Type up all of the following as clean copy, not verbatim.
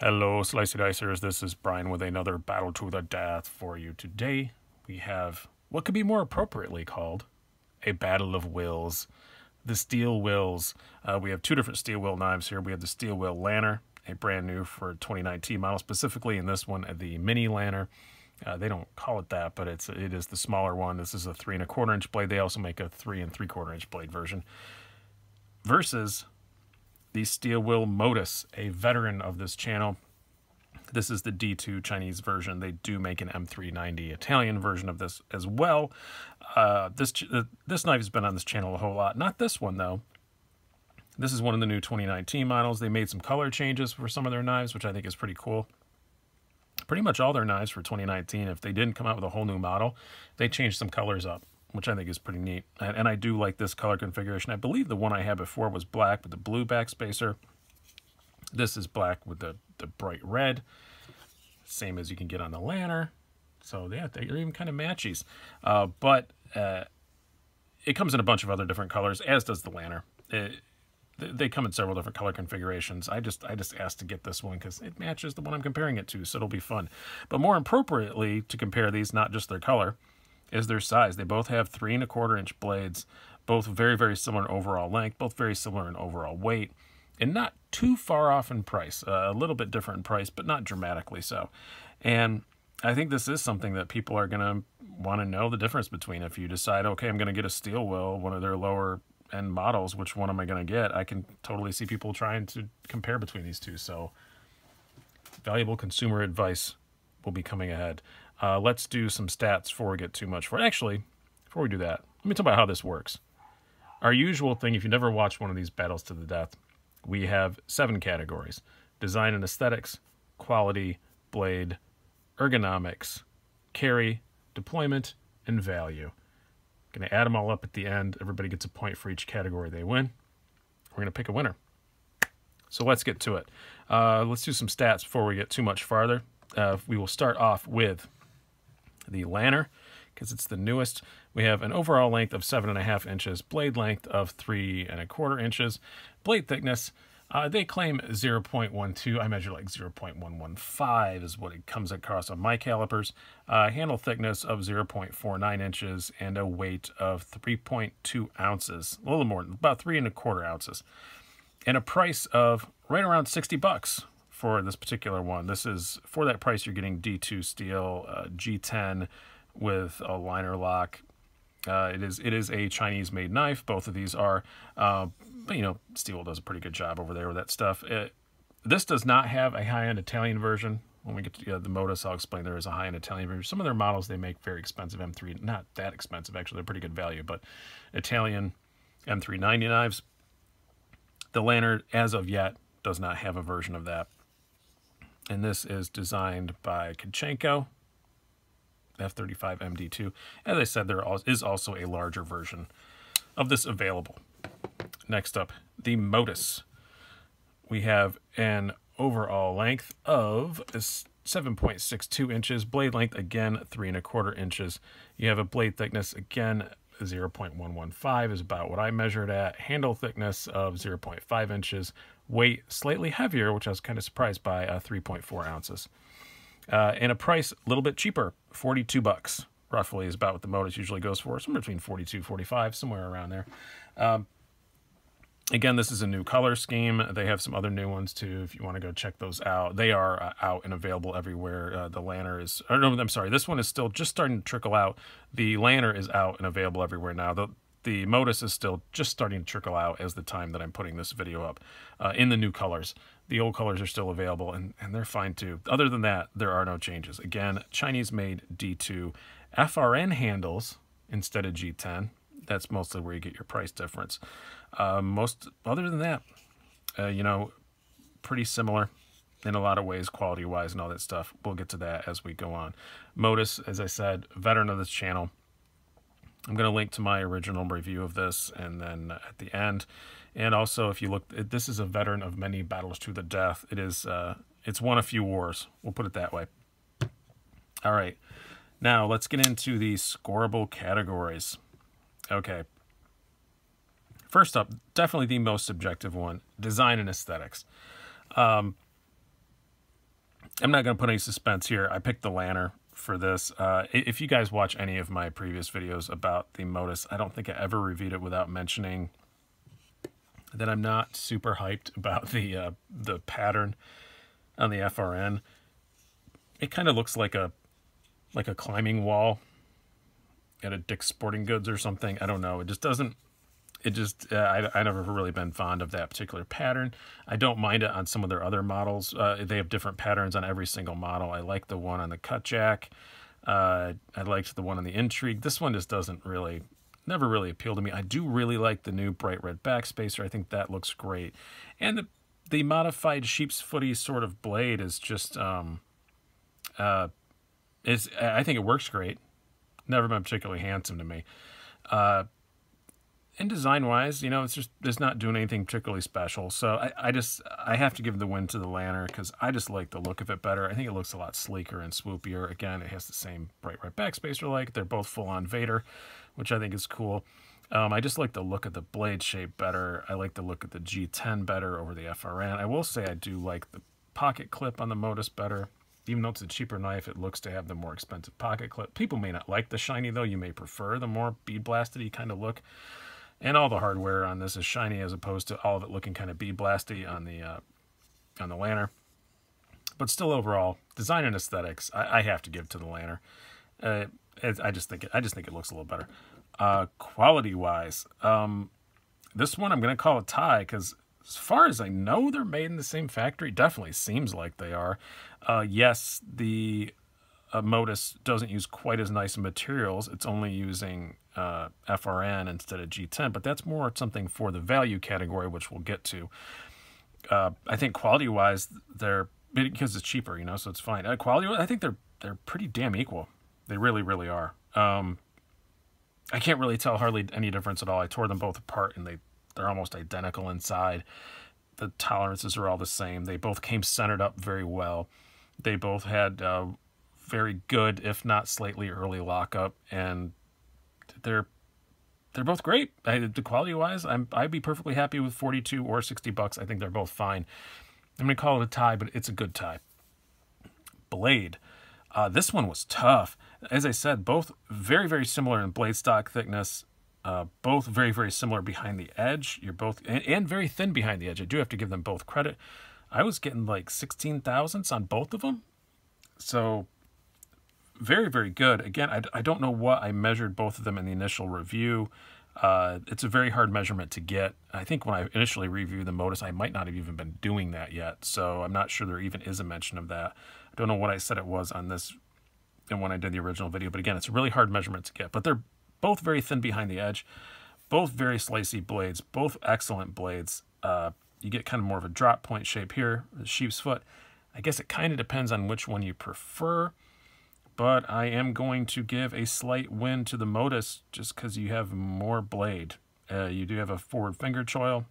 Hello, Slicey Dicers. This is Brian with another Battle to the Death for you. Today, we have what could be more appropriately called a Battle of Wills. The Steel Wills. We have two different steel will knives here. We have the Steel Will Lanner, a brand new for 2019 model, specifically in this one, the Mini Lanner. They don't call it that, but it is the smaller one. This is a 3 1/4 inch blade. They also make a 3 3/4 inch blade version. Versus the Steel Will Modus, a veteran of this channel. This is the D2 Chinese version. They do make an M390 Italian version of this as well. This knife has been on this channel a whole lot. Not this one, though. This is one of the new 2019 models. They made some color changes for some of their knives, which I think is pretty cool. Pretty much all their knives for 2019, if they didn't come out with a whole new model, they changed some colors up, which I think is pretty neat. And I do like this color configuration. I believe the one I had before was black with the blue backspacer. This is black with the bright red, same as you can get on the Lanner. So yeah, they're even kind of matchies. But it comes in a bunch of other different colors, as does the Lanner. They come in several different color configurations. I just asked to get this one because it matches the one I'm comparing it to, so it'll be fun. But more appropriately to compare these, not just their color, is their size. They both have 3 1/4 inch blades, both very, very similar in overall length, both very similar in overall weight, and not too far off in price. A little bit different in price, but not dramatically so. And I think this is something that people are going to want to know the difference between. If you decide, okay, I'm going to get a Steel Will, one of their lower end models, which one am I going to get? I can totally see people trying to compare between these two. So valuable consumer advice will be coming ahead. Let's do some stats before we get too much for it. Actually, before we do that, let me talk about how this works. Our usual thing, if you've never watched one of these battles to the death, we have 7 categories: design and aesthetics, quality, blade, ergonomics, carry, deployment, and value. Going to add them all up at the end. Everybody gets a point for each category they win. We're going to pick a winner. So let's get to it. Let's do some stats before we get too much farther. We will start off with the Lanner, because it's the newest. We have an overall length of 7.5 inches, blade length of 3 1/4 inches, blade thickness. They claim 0.12. I measure like 0.115 is what it comes across on my calipers. Handle thickness of 0.49 inches and a weight of 3.2 ounces. A little more, about 3 1/4 ounces. And a price of right around $60 for this particular one. This is, for that price, you're getting D2 steel, G10 with a liner lock. It is a Chinese-made knife. Both of these are, but, you know, Steel does a pretty good job over there with that stuff. This does not have a high-end Italian version. When we get to the Modus, I'll explain there is a high-end Italian version. Some of their models, they make very expensive M3, not that expensive, actually. They're pretty good value, but Italian M390 knives. The Lanner, as of yet, does not have a version of that. And this is designed by Kachenko, F35 MD2. As I said, there is also a larger version of this available. Next up, the Modus. We have an overall length of 7.62 inches. Blade length, again, 3 1/4 inches. You have a blade thickness, again, 0.115 is about what I measured at. Handle thickness of 0.5 inches. Weight slightly heavier, which I was kind of surprised by, 3.4 ounces. And a price a little bit cheaper, $42 roughly is about what the Modus usually goes for, somewhere between 42, 45, somewhere around there. Again, this is a new color scheme. They have some other new ones too, if you want to go check those out. They are out and available everywhere. The Lanner is, or no, I'm sorry, this one is still just starting to trickle out. The Lanner is out and available everywhere now. The Modus is still just starting to trickle out as the time that I'm putting this video up in the new colors. The old colors are still available, and they're fine too. Other than that, there are no changes. Again, Chinese-made D2 FRN handles instead of G10. That's mostly where you get your price difference. Other than that, you know, pretty similar in a lot of ways, quality-wise and all that stuff. We'll get to that as we go on. Modus, as I said, veteran of this channel. I'm going to link to my original review of this and then at the end. And also, if you look, this is a veteran of many battles to the death. It's won a few wars. We'll put it that way. All right. Now, let's get into the scoreable categories. Okay. First up, definitely the most subjective one, design and aesthetics. I'm not going to put any suspense here. I picked the Lanner for this. If you guys watch any of my previous videos about the Modus, I don't think I ever reviewed it without mentioning that I'm not super hyped about the pattern on the FRN. It kind of looks like a climbing wall at a Dick's Sporting Goods or something. I don't know. It just doesn't. I never really been fond of that particular pattern. I don't mind it on some of their other models. They have different patterns on every single model. I like the one on the Cut Jack. I liked the one on the Intrigue. This one just never really appealed to me. I do really like the new bright red backspacer. I think that looks great. And the modified sheep's footy sort of blade is just, I think it works great. Never been particularly handsome to me. And design-wise, you know, it's not doing anything particularly special. So I have to give the win to the Lanner because I just like the look of it better. I think it looks a lot sleeker and swoopier. Again, it has the same bright red backspacer. They're both full-on Vader, which I think is cool. I just like the look of the blade shape better. I like the look of the G10 better over the FRN. I will say I do like the pocket clip on the Modus better. Even though it's a cheaper knife, it looks to have the more expensive pocket clip. People may not like the shiny, though. You may prefer the more bead blasted-y kind of look. And all the hardware on this is shiny as opposed to all of it looking kind of bead blasty on the Lanner. But still, overall, design and aesthetics, I have to give to the Lanner. I just think it looks a little better. Quality-wise, this one I'm going to call a tie because as far as I know, they're made in the same factory. Definitely seems like they are. Yes, the Modus doesn't use quite as nice materials. It's only using FRN instead of G10, but that's more something for the value category, which we'll get to. I think quality-wise, because it's cheaper, you know, so it's fine. Quality-wise, I think they're pretty damn equal. They really, really are. I can't really tell hardly any difference at all. I tore them both apart, and they're almost identical inside. The tolerances are all the same. They both came centered up very well. They both had very good, if not slightly early lockup, and they're both great. The quality-wise, I'd be perfectly happy with 42 or 60 bucks. I think they're both fine. I'm going to call it a tie, but it's a good tie. Blade. This one was tough. As I said, both very, very similar in blade stock thickness. Both very, very similar behind the edge. You're both and very thin behind the edge. I do have to give them both credit. I was getting like 16 thousandths on both of them. So very, very good. Again, I don't know what I measured both of them in the initial review. It's a very hard measurement to get. I think when I initially reviewed the Modus, I might not have even been doing that yet. So I'm not sure there even is a mention of that. I don't know what I said it was on this and when I did the original video. But again, it's a really hard measurement to get. But they're both very thin behind the edge. Both very slicey blades. Both excellent blades. You get kind of more of a drop point shape here, the sheep's foot. I guess it kind of depends on which one you prefer. But I am going to give a slight win to the Modus just because you have more blade. You do have a forward finger choil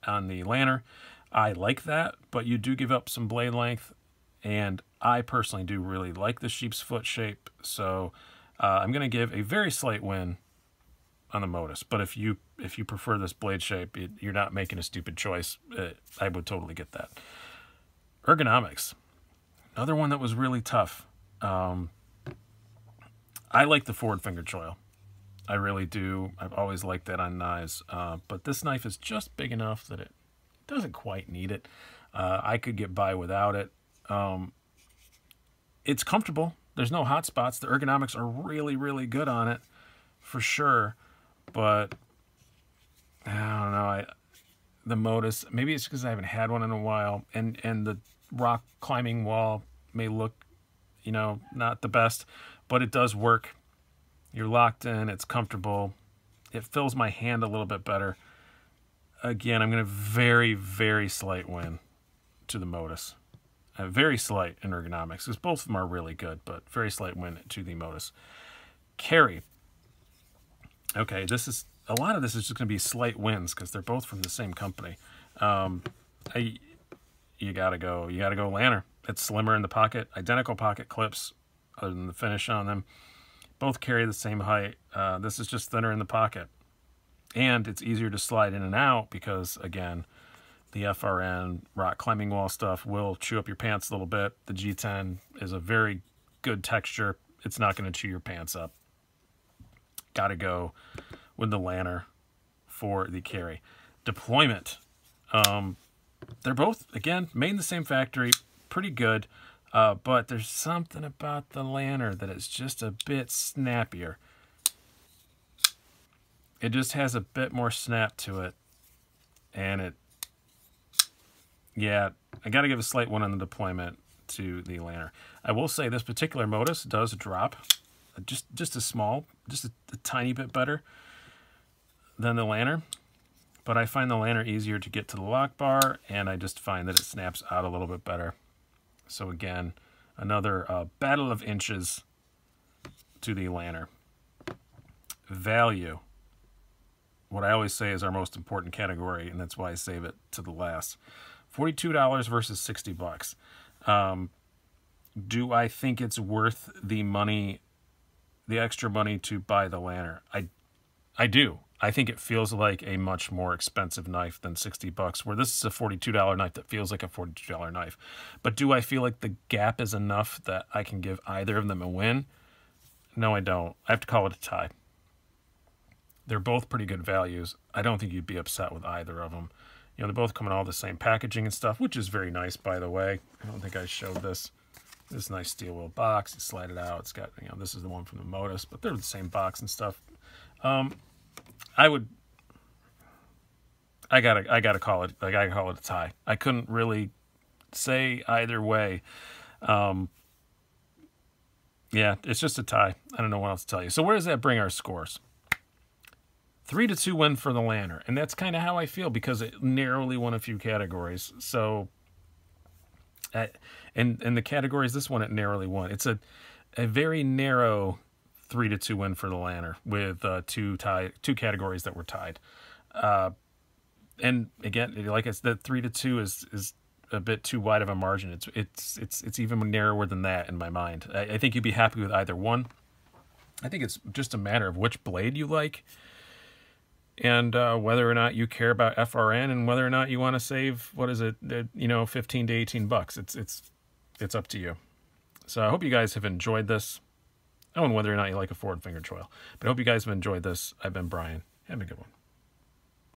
on the Lanner. I like that, but you do give up some blade length. And I personally do really like the sheep's foot shape. So I'm going to give a very slight win on the Modus. But if you prefer this blade shape, you're not making a stupid choice. I would totally get that. Ergonomics. Another one that was really tough. I like the forward finger choil. I really do. I've always liked that on knives. But this knife is just big enough that it doesn't quite need it. I could get by without it. It's comfortable. There's no hot spots. The ergonomics are really, really good on it, for sure. But I don't know. The Modus, maybe it's because I haven't had one in a while, and the rock climbing wall may look, you know, not the best, but it does work. You're locked in. It's comfortable. It fills my hand a little bit better. Again, I'm going to very, very slight win to the Modus. Very slight in ergonomics, because both of them are really good, but very slight win to the Modus. Carry. Okay, a lot of this is just going to be slight wins because they're both from the same company. You gotta go Lanner. It's slimmer in the pocket, identical pocket clips, other than the finish on them. Both carry the same height. This is just thinner in the pocket, and it's easier to slide in and out because, again, the FRN rock climbing wall stuff will chew up your pants a little bit. The G10 is a very good texture. It's not going to chew your pants up. Got to go with the Lanner for the carry. Deployment. They're both, again, made in the same factory. Pretty good. But there's something about the Lanner that is just a bit snappier. It just has a bit more snap to it. And yeah, I got to give a slight one on the deployment to the Lanner. I will say this particular Modus does drop just a tiny bit better than the Lanner. But I find the Lanner easier to get to the lock bar, and I just find that it snaps out a little bit better. So again, another battle of inches to the Lanner. Value. What I always say is our most important category, and that's why I save it to the last. $42 versus $60. Do I think it's worth the money, the extra money to buy the Lanner? I do. I think it feels like a much more expensive knife than $60, where this is a $42 knife that feels like a $42 knife. But do I feel like the gap is enough that I can give either of them a win? No, I don't. I have to call it a tie. They're both pretty good values. I don't think you'd be upset with either of them. You know, they both come in all the same packaging and stuff, which is very nice, by the way. I don't think I showed this. This nice steel wheel box. You slide it out. It's got, you know, this is the one from the Modus, but they're the same box and stuff. I gotta call it a tie. I couldn't really say either way. Yeah, it's just a tie. I don't know what else to tell you. So where does that bring our scores? 3-2 win for the Lanner, and that's kind of how I feel because it narrowly won a few categories. So, in the categories, this one it narrowly won. It's a very narrow 3-2 win for the Lanner with two categories that were tied. And again, like I said, 3-2 is a bit too wide of a margin. It's even narrower than that in my mind. I think you'd be happy with either one. I think it's just a matter of which blade you like, and whether or not you care about FRN, and whether or not you want to save, what is it, you know, $15 to $18. It's up to you. So I hope you guys have enjoyed this. I don't know whether or not you like a forward finger choil, but I hope you guys have enjoyed this. I've been Brian. Have a good one.